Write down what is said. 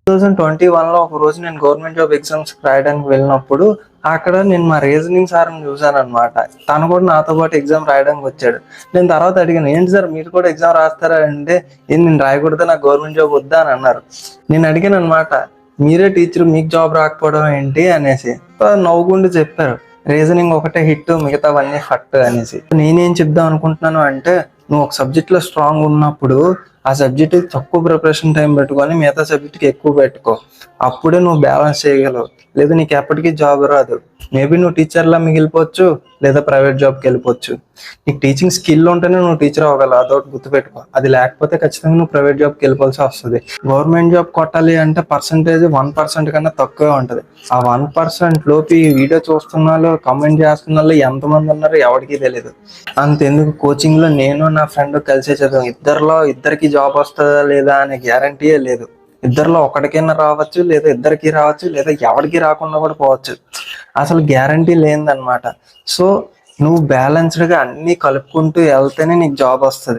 2021లో ఒక రోజు నేను గవర్నమెంట్ జాబ్ ఎగ్జామ్స్ రాయడానికి వెళ్ళినప్పుడు అక్కడ నేను మా రీజనింగ్ సార్ని చూసాను అనమాట. తను కూడా నాతో పాటు ఎగ్జామ్ రాయడానికి వచ్చాడు. నేను తర్వాత అడిగాను, ఏంటి సార్ మీరు కూడా ఎగ్జామ్ రాస్తారా అంటే, ఏం నేను రాయకూడదు, నాకు గవర్నమెంట్ జాబ్ వద్దా అని అన్నారు. నేను అడిగాను అనమాట, మీరే టీచర్ మీకు జాబ్ రాకపోవడం ఏంటి అనేసి. నవ్వుకుంటూ చెప్పారు, రీజనింగ్ ఒకటే హిట్, మిగతావన్నీ ఫట్ అనేసి. నేనేం చెప్దాం అనుకుంటున్నాను అంటే, నువ్వు ఒక సబ్జెక్ట్ లో స్ట్రాంగ్ ఉన్నప్పుడు ఆ సబ్జెక్ట్ తక్కువ ప్రిపరేషన్ టైం పెట్టుకొని మిగతా సబ్జెక్ట్కి ఎక్కువ పెట్టుకో. అప్పుడే నువ్వు బ్యాలెన్స్ చేయగలవు. లేదా నీకు ఎప్పటికీ జాబ్ రాదు. మేబీ నువ్వు టీచర్లా మిగిలిపోవచ్చు, లేదా ప్రైవేట్ జాబ్కి వెళ్ళిపోవచ్చు. నీకు టీచింగ్ స్కిల్ ఉంటేనే నువ్వు టీచర్ అవ్వగలవు, అదొకటి గుర్తుపెట్టుకో. అది లేకపోతే ఖచ్చితంగా నువ్వు ప్రైవేట్ జాబ్కి వెళ్ళిపోవాల్సి వస్తుంది. గవర్నమెంట్ జాబ్ కొట్టాలి అంటే పర్సంటేజ్ 1% కన్నా తక్కువే ఉంటుంది. ఆ 1% లోపు ఈ వీడియో చూస్తున్న వాళ్ళు, కమెంట్ చేస్తున్న వాళ్ళు ఎంతమంది ఉన్నారో ఎవరికీ తెలియదు. అంతెందుకు, కోచింగ్ లో నేను నా ఫ్రెండ్ కలిసే చదివాం. ఇద్దరికి జాబ్ వస్తుందా లేదా అనే గ్యారంటీయే లేదు. ఇద్దరిలో ఒకటికైనా రావచ్చు, లేదా ఇద్దరికి రావచ్చు, లేదా ఎవరికి రాకుండా కూడా పోవచ్చు. అసలు గ్యారంటీ లేదన్నమాట. సో నువ్వు బ్యాలెన్స్డ్ గా అన్ని కలుపుకుంటూ వెళ్తేనే నీకు జాబ్ వస్తుంది.